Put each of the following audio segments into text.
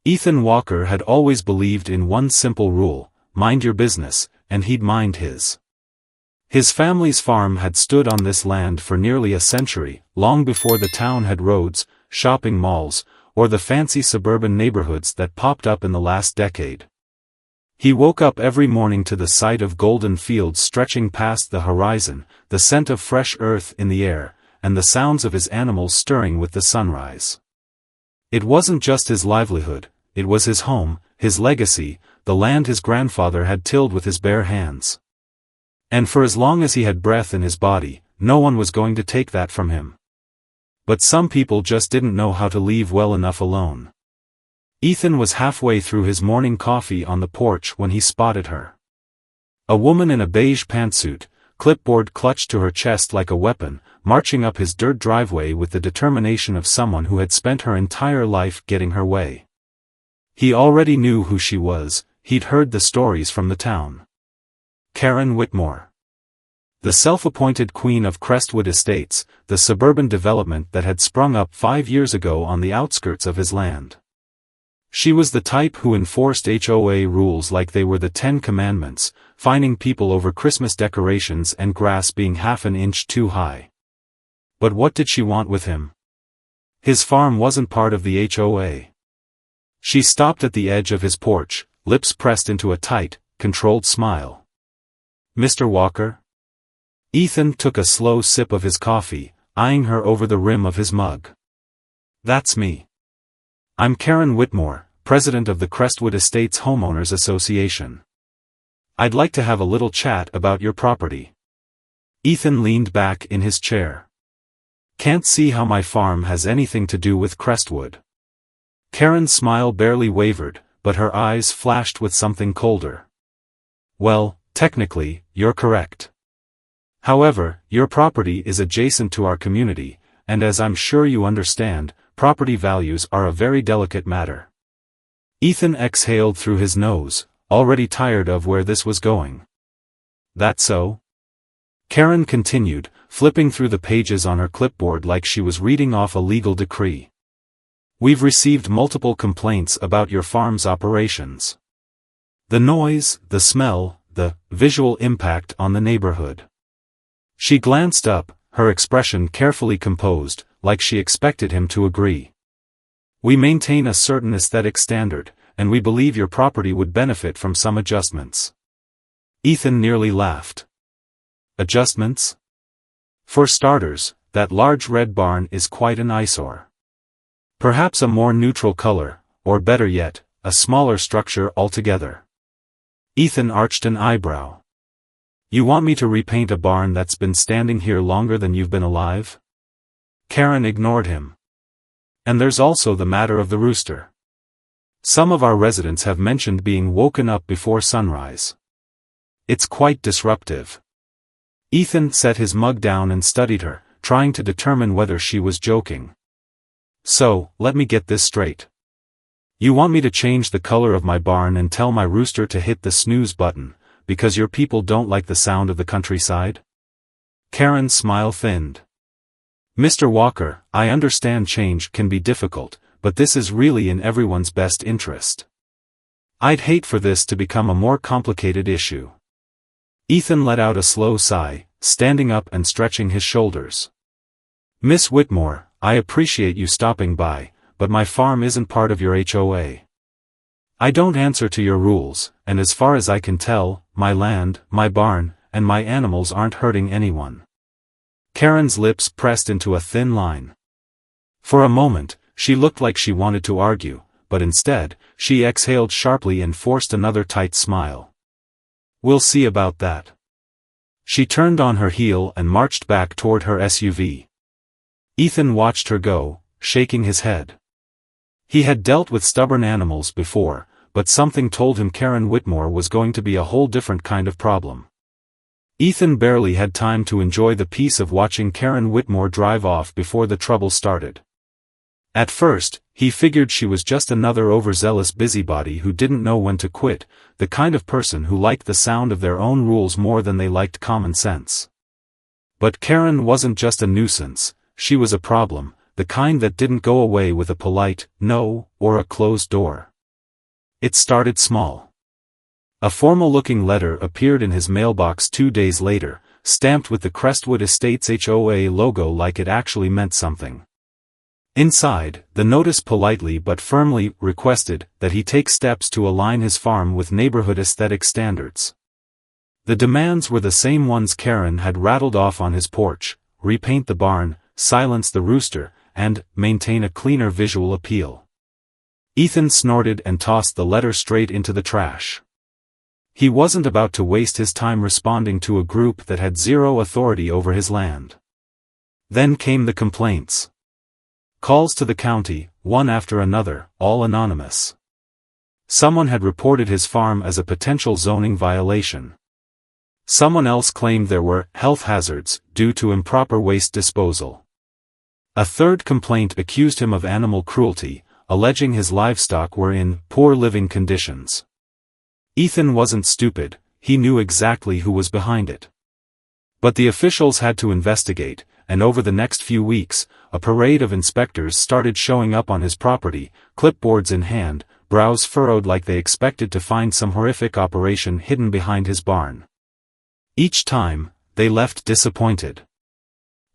Ethan Walker had always believed in one simple rule: mind your business, and he'd mind his. His family's farm had stood on this land for nearly a century, long before the town had roads, shopping malls, or the fancy suburban neighborhoods that popped up in the last decade. He woke up every morning to the sight of golden fields stretching past the horizon, the scent of fresh earth in the air, and the sounds of his animals stirring with the sunrise. It wasn't just his livelihood, it was his home, his legacy, the land his grandfather had tilled with his bare hands. And for as long as he had breath in his body, no one was going to take that from him. But some people just didn't know how to leave well enough alone. Ethan was halfway through his morning coffee on the porch when he spotted her. A woman in a beige pantsuit, clipboard clutched to her chest like a weapon, marching up his dirt driveway with the determination of someone who had spent her entire life getting her way. He already knew who she was, he'd heard the stories from the town. Karen Whitmore. The self-appointed queen of Crestwood Estates, the suburban development that had sprung up 5 years ago on the outskirts of his land. She was the type who enforced HOA rules like they were the 10 Commandments, fining people over Christmas decorations and grass being half an inch too high. But what did she want with him? His farm wasn't part of the HOA. She stopped at the edge of his porch, lips pressed into a tight, controlled smile. "Mr. Walker?" Ethan took a slow sip of his coffee, eyeing her over the rim of his mug. "That's me. I'm Karen Whitmore, president of the Crestwood Estates Homeowners Association. I'd like to have a little chat about your property." Ethan leaned back in his chair. "Can't see how my farm has anything to do with Crestwood." Karen's smile barely wavered, but her eyes flashed with something colder. "Well, technically, you're correct. However, your property is adjacent to our community, and as I'm sure you understand, property values are a very delicate matter." Ethan exhaled through his nose, already tired of where this was going. "That so?" Karen continued, flipping through the pages on her clipboard like she was reading off a legal decree. "We've received multiple complaints about your farm's operations. The noise, the smell, the visual impact on the neighborhood." She glanced up, her expression carefully composed, like she expected him to agree. "We maintain a certain aesthetic standard, and we believe your property would benefit from some adjustments." Ethan nearly laughed. "Adjustments?" "For starters, that large red barn is quite an eyesore. Perhaps a more neutral color, or better yet, a smaller structure altogether." Ethan arched an eyebrow. "You want me to repaint a barn that's been standing here longer than you've been alive?" Karen ignored him. "And there's also the matter of the rooster. Some of our residents have mentioned being woken up before sunrise. It's quite disruptive." Ethan set his mug down and studied her, trying to determine whether she was joking. "So, let me get this straight. You want me to change the color of my barn and tell my rooster to hit the snooze button, because your people don't like the sound of the countryside?" Karen's smile thinned. "Mr. Walker, I understand change can be difficult, but this is really in everyone's best interest. I'd hate for this to become a more complicated issue." Ethan let out a slow sigh, standing up and stretching his shoulders. "Miss Whitmore, I appreciate you stopping by, but my farm isn't part of your HOA. I don't answer to your rules, and as far as I can tell, my land, my barn, and my animals aren't hurting anyone." Karen's lips pressed into a thin line. For a moment, she looked like she wanted to argue, but instead, she exhaled sharply and forced another tight smile. "We'll see about that." She turned on her heel and marched back toward her SUV. Ethan watched her go, shaking his head. He had dealt with stubborn animals before, but something told him Karen Whitmore was going to be a whole different kind of problem. Ethan barely had time to enjoy the peace of watching Karen Whitmore drive off before the trouble started. At first, he figured she was just another overzealous busybody who didn't know when to quit, the kind of person who liked the sound of their own rules more than they liked common sense. But Karen wasn't just a nuisance, she was a problem, the kind that didn't go away with a polite no or a closed door. It started small. A formal-looking letter appeared in his mailbox 2 days later, stamped with the Crestwood Estates HOA logo like it actually meant something. Inside, the notice politely but firmly requested that he take steps to align his farm with neighborhood aesthetic standards. The demands were the same ones Karen had rattled off on his porch: repaint the barn, silence the rooster, and maintain a cleaner visual appeal. Ethan snorted and tossed the letter straight into the trash. He wasn't about to waste his time responding to a group that had zero authority over his land. Then came the complaints. Calls to the county, one after another, all anonymous. Someone had reported his farm as a potential zoning violation. Someone else claimed there were health hazards due to improper waste disposal. A third complaint accused him of animal cruelty, alleging his livestock were in poor living conditions. Ethan wasn't stupid, he knew exactly who was behind it. But the officials had to investigate, and over the next few weeks, a parade of inspectors started showing up on his property, clipboards in hand, brows furrowed like they expected to find some horrific operation hidden behind his barn. Each time, they left disappointed.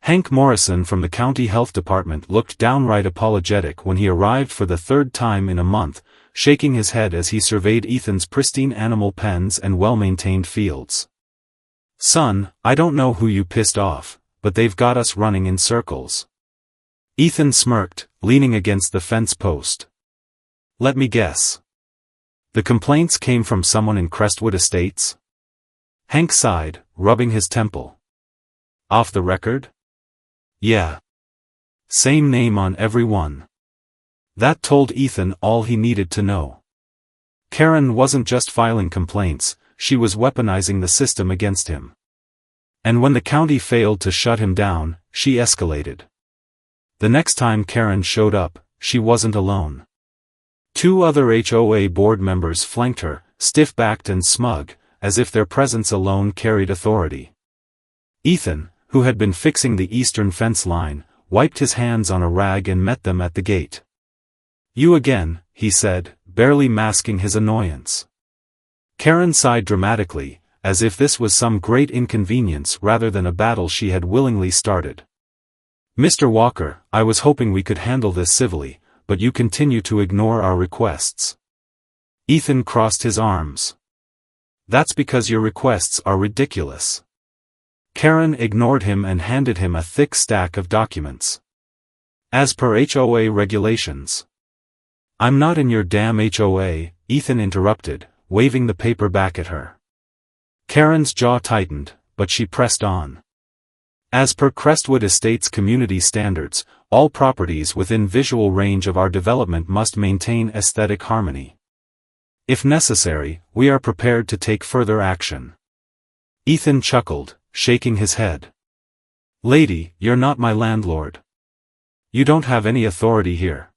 Hank Morrison from the county health department looked downright apologetic when he arrived for the third time in a month, shaking his head as he surveyed Ethan's pristine animal pens and well-maintained fields. "Son, I don't know who you pissed off, but they've got us running in circles." Ethan smirked, leaning against the fence post. "Let me guess. The complaints came from someone in Crestwood Estates?" Hank sighed, rubbing his temple. "Off the record?" "Yeah. Same name on every one." That told Ethan all he needed to know. Karen wasn't just filing complaints, she was weaponizing the system against him. And when the county failed to shut him down, she escalated. The next time Karen showed up, she wasn't alone. 2 other HOA board members flanked her, stiff-backed and smug, as if their presence alone carried authority. Ethan, who had been fixing the eastern fence line, wiped his hands on a rag and met them at the gate. "You again," he said, barely masking his annoyance. Karen sighed dramatically, as if this was some great inconvenience rather than a battle she had willingly started. "Mr. Walker, I was hoping we could handle this civilly, but you continue to ignore our requests." Ethan crossed his arms. "That's because your requests are ridiculous." Karen ignored him and handed him a thick stack of documents. "As per HOA regulations." "I'm not in your damn HOA," Ethan interrupted, waving the paper back at her. Karen's jaw tightened, but she pressed on. "As per Crestwood Estates community standards, all properties within visual range of our development must maintain aesthetic harmony. If necessary, we are prepared to take further action." Ethan chuckled, shaking his head. "Lady, you're not my landlord. You don't have any authority here."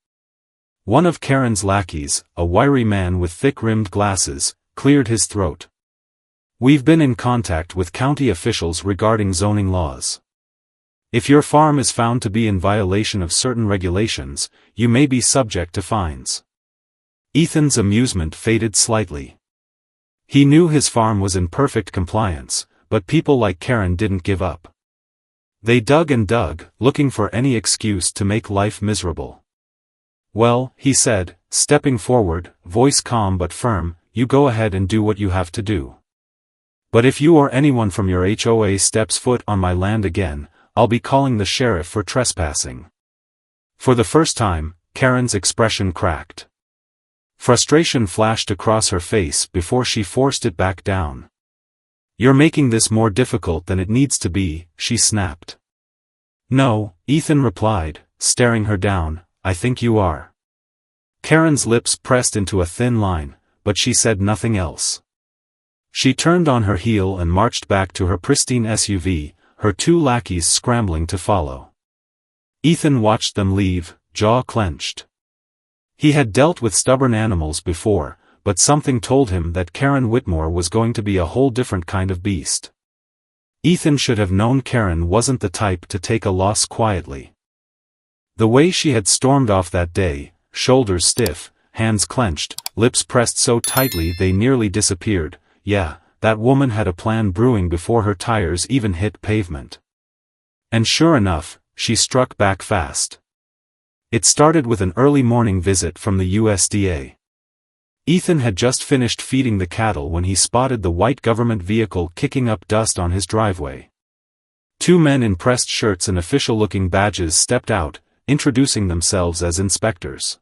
One of Karen's lackeys, a wiry man with thick-rimmed glasses, cleared his throat. "We've been in contact with county officials regarding zoning laws. If your farm is found to be in violation of certain regulations, you may be subject to fines." Ethan's amusement faded slightly. He knew his farm was in perfect compliance, but people like Karen didn't give up. They dug and dug, looking for any excuse to make life miserable. "Well," he said, stepping forward, voice calm but firm, "you go ahead and do what you have to do. But if you or anyone from your HOA steps foot on my land again, I'll be calling the sheriff for trespassing." For the first time, Karen's expression cracked. Frustration flashed across her face before she forced it back down. "You're making this more difficult than it needs to be," she snapped. "No," Ethan replied, staring her down, "I think you are." Karen's lips pressed into a thin line, but she said nothing else. She turned on her heel and marched back to her pristine SUV, her 2 lackeys scrambling to follow. Ethan watched them leave, jaw clenched. He had dealt with stubborn animals before, but something told him that Karen Whitmore was going to be a whole different kind of beast. Ethan should have known Karen wasn't the type to take a loss quietly. The way she had stormed off that day, shoulders stiff, hands clenched, lips pressed so tightly they nearly disappeared. Yeah, that woman had a plan brewing before her tires even hit pavement. And sure enough, she struck back fast. It started with an early morning visit from the USDA. Ethan had just finished feeding the cattle when he spotted the white government vehicle kicking up dust on his driveway. Two men in pressed shirts and official-looking badges stepped out, introducing themselves as inspectors.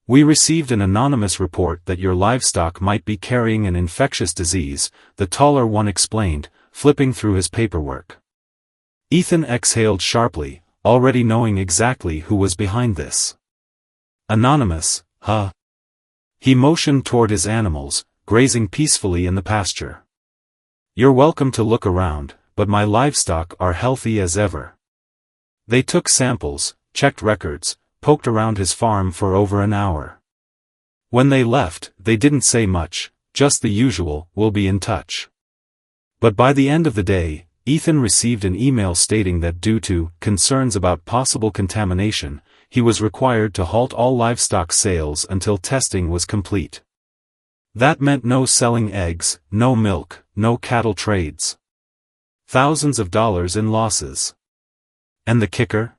"We received an anonymous report that your livestock might be carrying an infectious disease," the taller one explained, flipping through his paperwork. Ethan exhaled sharply, already knowing exactly who was behind this. "Anonymous, huh?" He motioned toward his animals, grazing peacefully in the pasture. "You're welcome to look around, but my livestock are healthy as ever." They took samples, checked records, poked around his farm for over an hour. When they left, they didn't say much, just the usual, "We'll be in touch." But by the end of the day, Ethan received an email stating that due to concerns about possible contamination, he was required to halt all livestock sales until testing was complete. That meant no selling eggs, no milk, no cattle trades. Thousands of dollars in losses. And the kicker?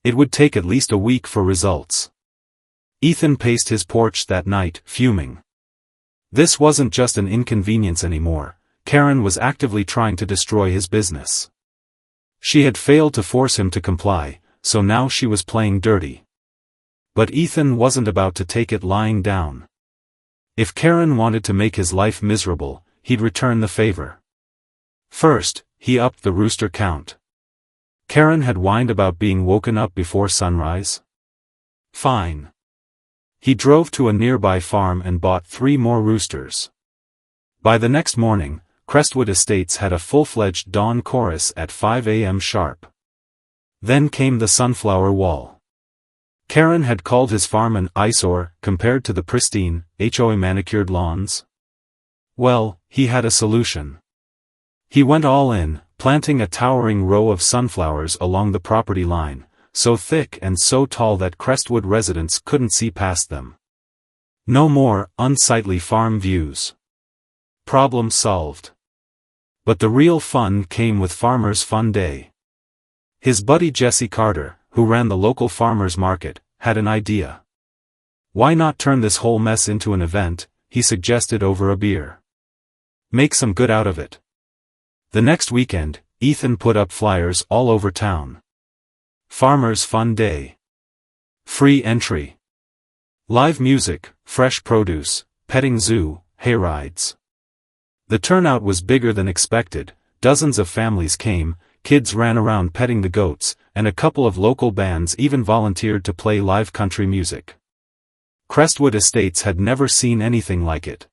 It would take at least a week for results. Ethan paced his porch that night, fuming. This wasn't just an inconvenience anymore. Karen was actively trying to destroy his business. She had failed to force him to comply, so now she was playing dirty. But Ethan wasn't about to take it lying down. If Karen wanted to make his life miserable, he'd return the favor. First, he upped the rooster count. Karen had whined about being woken up before sunrise. Fine. He drove to a nearby farm and bought 3 more roosters. By the next morning, Crestwood Estates had a full-fledged dawn chorus at 5 a.m. sharp. Then came the sunflower wall. Karen had called his farm an eyesore compared to the pristine, HOA manicured lawns. Well, he had a solution. He went all in, planting a towering row of sunflowers along the property line, so thick and so tall that Crestwood residents couldn't see past them. No more unsightly farm views. Problem solved. But the real fun came with Farmers Fun Day. His buddy Jesse Carter, who ran the local farmers market, had an idea. Why not turn this whole mess into an event, he suggested over a beer. Make some good out of it. The next weekend, Ethan put up flyers all over town. Farmers Fun Day. Free entry. Live music, fresh produce, petting zoo, hayrides. The turnout was bigger than expected. Dozens of families came, kids ran around petting the goats, and a couple of local bands even volunteered to play live country music. Crestwood Estates had never seen anything like it.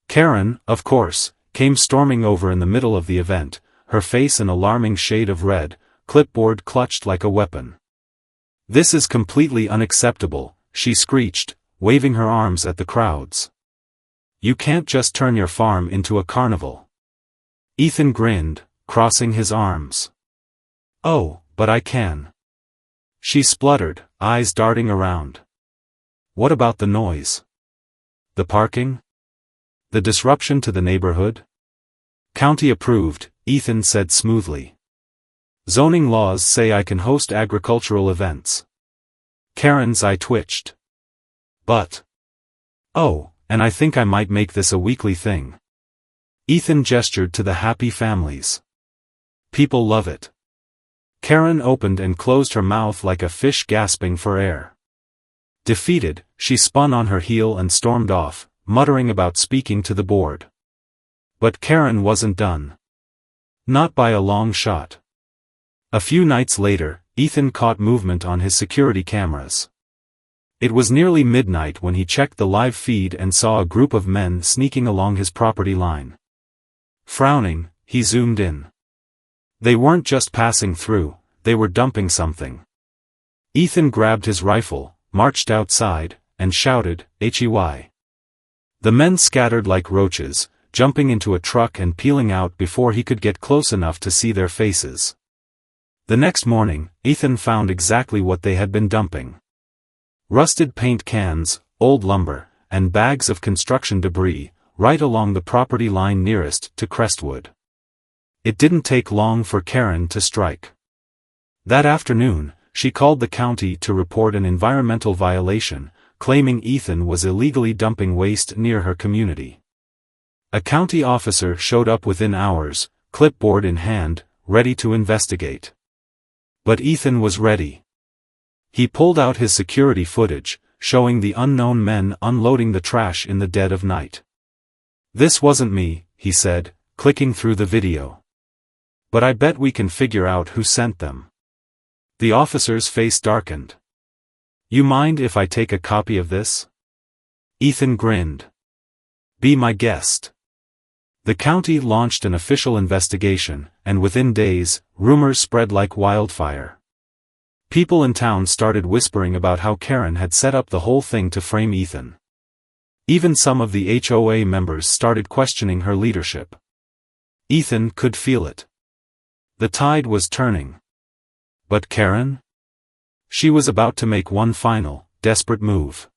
Karen, of course, came storming over in the middle of the event, her face an alarming shade of red, clipboard clutched like a weapon. "This is completely unacceptable," she screeched, waving her arms at the crowds. "You can't just turn your farm into a carnival." Ethan grinned, crossing his arms. "Oh, but I can." She spluttered, eyes darting around. "What about the noise? The parking? The disruption to the neighborhood?" "County approved," Ethan said smoothly. "Zoning laws say I can host agricultural events." Karen's eye twitched. "But..." "Oh, and I think I might make this a weekly thing." Ethan gestured to the happy families. "People love it." Karen opened and closed her mouth like a fish gasping for air. Defeated, she spun on her heel and stormed off, muttering about speaking to the board. But Karen wasn't done. Not by a long shot. A few nights later, Ethan caught movement on his security cameras. It was nearly midnight when he checked the live feed and saw a group of men sneaking along his property line. Frowning, he zoomed in. They weren't just passing through, they were dumping something. Ethan grabbed his rifle, marched outside, and shouted, "HEY!" The men scattered like roaches, jumping into a truck and peeling out before he could get close enough to see their faces. The next morning, Ethan found exactly what they had been dumping. Rusted paint cans, old lumber, and bags of construction debris, right along the property line nearest to Crestwood. It didn't take long for Karen to strike. That afternoon, she called the county to report an environmental violation, claiming Ethan was illegally dumping waste near her community. A county officer showed up within hours, clipboard in hand, ready to investigate. But Ethan was ready. He pulled out his security footage, showing the unknown men unloading the trash in the dead of night. "This wasn't me," he said, clicking through the video. "But I bet we can figure out who sent them." The officer's face darkened. "You mind if I take a copy of this?" Ethan grinned. "Be my guest." The county launched an official investigation, and within days, rumors spread like wildfire. People in town started whispering about how Karen had set up the whole thing to frame Ethan. Even some of the HOA members started questioning her leadership. Ethan could feel it. The tide was turning. But Karen? She was about to make one final, desperate move.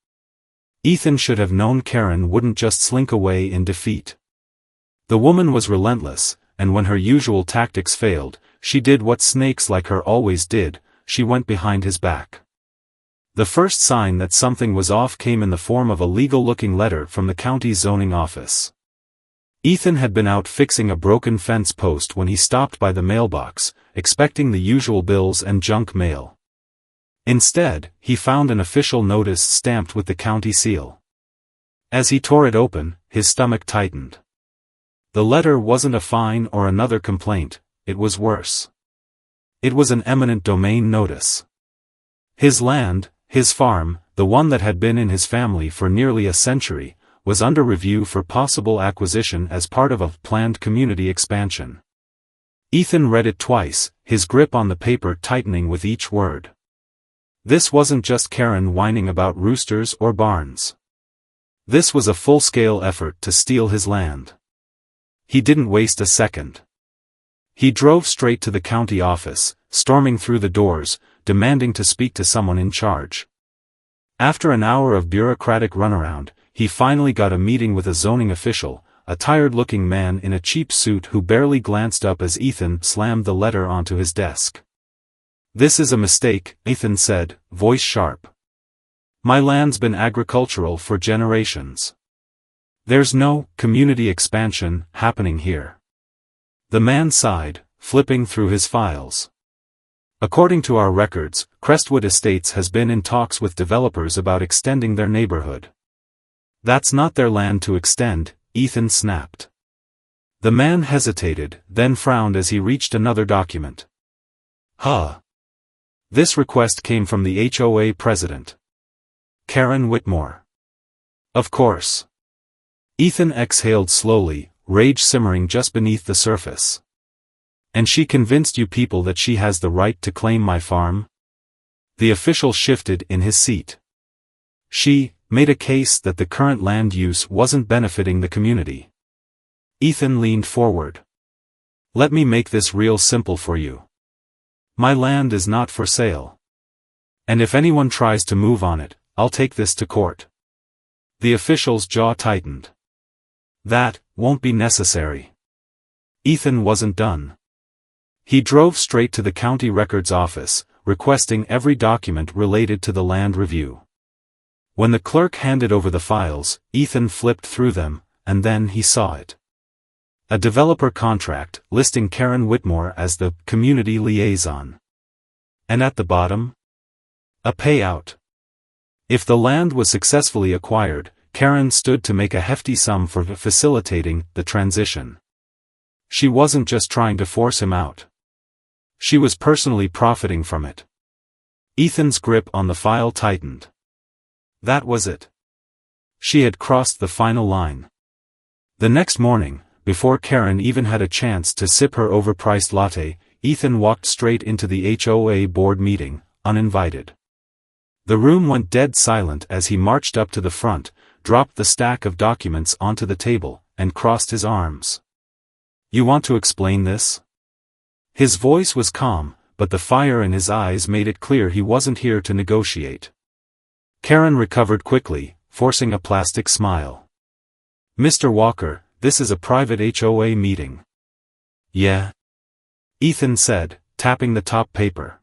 Ethan should have known Karen wouldn't just slink away in defeat. The woman was relentless, and when her usual tactics failed, she did what snakes like her always did: she went behind his back. The first sign that something was off came in the form of a legal-looking letter from the county zoning office. Ethan had been out fixing a broken fence post when he stopped by the mailbox, expecting the usual bills and junk mail. Instead, he found an official notice stamped with the county seal. As he tore it open, his stomach tightened. The letter wasn't a fine or another complaint, it was worse. It was an eminent domain notice. His land, his farm, the one that had been in his family for nearly a century, was under review for possible acquisition as part of a planned community expansion. Ethan read it twice, his grip on the paper tightening with each word. This wasn't just Karen whining about roosters or barns. This was a full-scale effort to steal his land. He didn't waste a second. He drove straight to the county office, storming through the doors, demanding to speak to someone in charge. After an hour of bureaucratic runaround, he finally got a meeting with a zoning official, a tired-looking man in a cheap suit who barely glanced up as Ethan slammed the letter onto his desk. "This is a mistake," Ethan said, voice sharp. "My land's been agricultural for generations. There's no community expansion happening here." The man sighed, flipping through his files. "According to our records, Crestwood Estates has been in talks with developers about extending their neighborhood." "That's not their land to extend," Ethan snapped. The man hesitated, then frowned as he reached another document. "Huh. This request came from the HOA president. Karen Whitmore." "Of course." Ethan exhaled slowly, rage simmering just beneath the surface. "And she convinced you people that she has the right to claim my farm?" The official shifted in his seat. "She made a case that the current land use wasn't benefiting the community." Ethan leaned forward. "Let me make this real simple for you. My land is not for sale. And if anyone tries to move on it, I'll take this to court." The official's jaw tightened. "That won't be necessary." Ethan wasn't done. He drove straight to the county records office, requesting every document related to the land review. When the clerk handed over the files, Ethan flipped through them, and then he saw it. A developer contract, listing Karen Whitmore as the community liaison. And at the bottom? A payout. If the land was successfully acquired, Karen stood to make a hefty sum for facilitating the transition. She wasn't just trying to force him out. She was personally profiting from it. Ethan's grip on the file tightened. That was it. She had crossed the final line. The next morning, before Karen even had a chance to sip her overpriced latte, Ethan walked straight into the HOA board meeting, uninvited. The room went dead silent as he marched up to the front, dropped the stack of documents onto the table, and crossed his arms. "You want to explain this?" His voice was calm, but the fire in his eyes made it clear he wasn't here to negotiate. Karen recovered quickly, forcing a plastic smile. "Mr. Walker, this is a private HOA meeting." "Yeah?" Ethan said, tapping the top paper.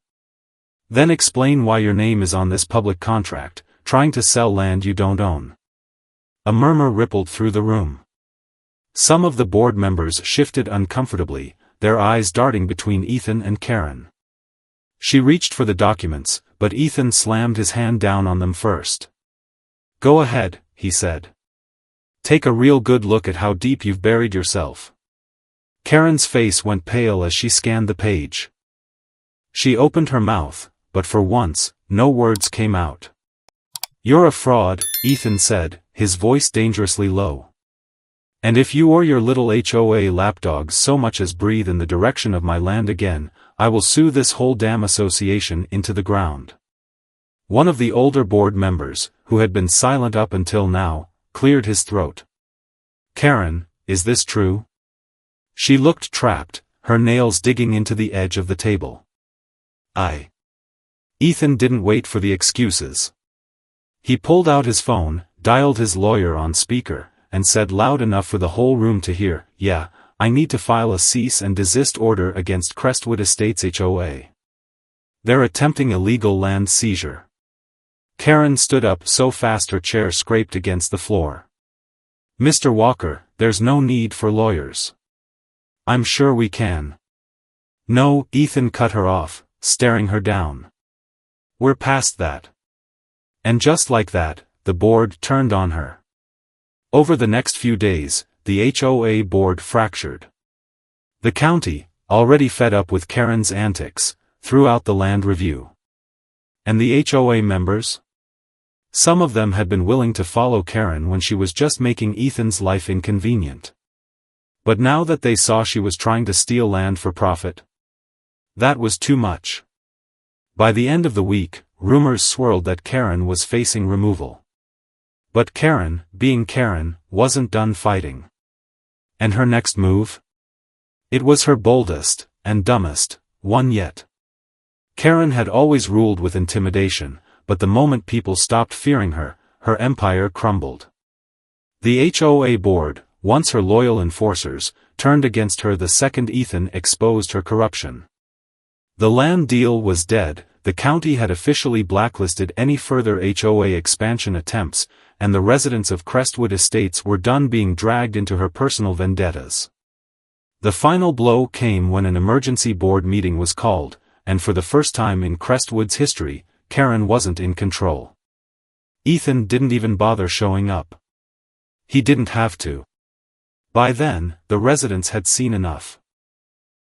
"Then explain why your name is on this public contract, trying to sell land you don't own." A murmur rippled through the room. Some of the board members shifted uncomfortably, their eyes darting between Ethan and Karen. She reached for the documents, but Ethan slammed his hand down on them first. "Go ahead," he said. "Take a real good look at how deep you've buried yourself." Karen's face went pale as she scanned the page. She opened her mouth, but for once, no words came out. "You're a fraud," Ethan said, his voice dangerously low. "And if you or your little HOA lapdogs so much as breathe in the direction of my land again, I will sue this whole damn association into the ground." One of the older board members, who had been silent up until now, cleared his throat. "Karen, is this true?" She looked trapped, her nails digging into the edge of the table. Ethan didn't wait for the excuses. He pulled out his phone, dialed his lawyer on speaker, and said loud enough for the whole room to hear, "Yeah, I need to file a cease and desist order against Crestwood Estates HOA. They're attempting illegal land seizure." Karen stood up so fast her chair scraped against the floor. "Mr. Walker, there's no need for lawyers. I'm sure we can." "No," Ethan cut her off, staring her down. "We're past that." And just like that, the board turned on her. Over the next few days, the HOA board fractured. The county, already fed up with Karen's antics, threw out the land review. And the HOA members? Some of them had been willing to follow Karen when she was just making Ethan's life inconvenient. But now that they saw she was trying to steal land for profit, that was too much. By the end of the week, rumors swirled that Karen was facing removal. But Karen, being Karen, wasn't done fighting. And her next move? It was her boldest, and dumbest, one yet. Karen had always ruled with intimidation, but the moment people stopped fearing her, her empire crumbled. The HOA board, once her loyal enforcers, turned against her the second Ethan exposed her corruption. The land deal was dead, the county had officially blacklisted any further HOA expansion attempts, and the residents of Crestwood Estates were done being dragged into her personal vendettas. The final blow came when an emergency board meeting was called, and for the first time in Crestwood's history, Karen wasn't in control. Ethan didn't even bother showing up. He didn't have to. By then, the residents had seen enough.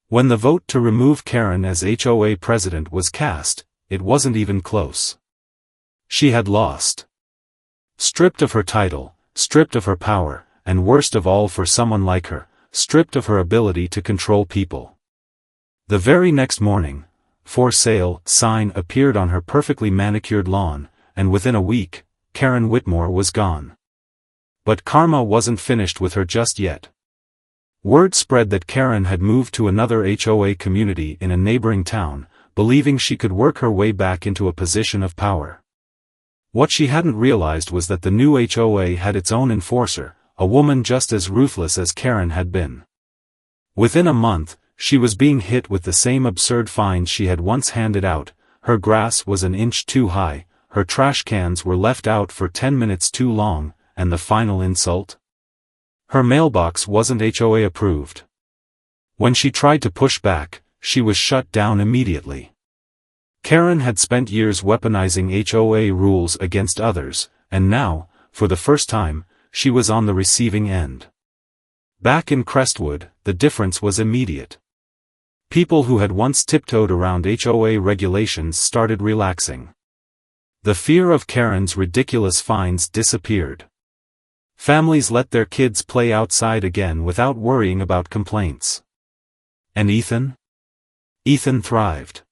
When the vote to remove Karen as HOA president was cast, it wasn't even close. She had lost. Stripped of her title, stripped of her power, and worst of all for someone like her, stripped of her ability to control people. The very next morning, "For sale" sign appeared on her perfectly manicured lawn, and within a week, Karen Whitmore was gone. But karma wasn't finished with her just yet. Word spread that Karen had moved to another HOA community in a neighboring town, believing she could work her way back into a position of power. What she hadn't realized was that the new HOA had its own enforcer, a woman just as ruthless as Karen had been. Within a month, she was being hit with the same absurd fines she had once handed out. Her grass was an inch too high, her trash cans were left out for 10 minutes too long, and the final insult? Her mailbox wasn't HOA approved. When she tried to push back, she was shut down immediately. Karen had spent years weaponizing HOA rules against others, and now, for the first time, she was on the receiving end. Back in Crestwood, the difference was immediate. People who had once tiptoed around HOA regulations started relaxing. The fear of Karen's ridiculous fines disappeared. Families let their kids play outside again without worrying about complaints. And Ethan? Ethan thrived.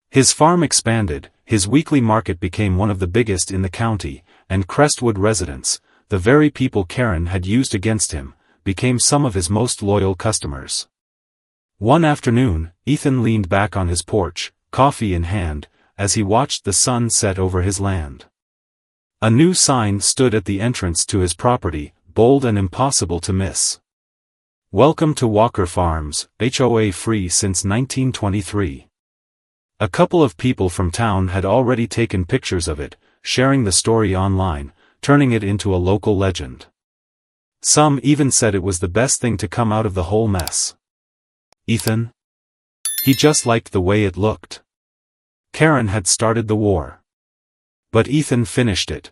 His farm expanded, his weekly market became one of the biggest in the county, and Crestwood residents, the very people Karen had used against him, became some of his most loyal customers. One afternoon, Ethan leaned back on his porch, coffee in hand, as he watched the sun set over his land. A new sign stood at the entrance to his property, bold and impossible to miss. Welcome to Walker Farms, HOA free since 1923. A couple of people from town had already taken pictures of it, sharing the story online, turning it into a local legend. Some even said it was the best thing to come out of the whole mess. Ethan? He just liked the way it looked. Karen had started the war. But Ethan finished it.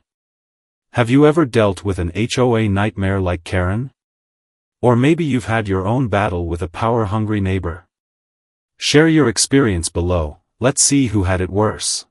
Have you ever dealt with an HOA nightmare like Karen? Or maybe you've had your own battle with a power-hungry neighbor? Share your experience below, let's see who had it worse.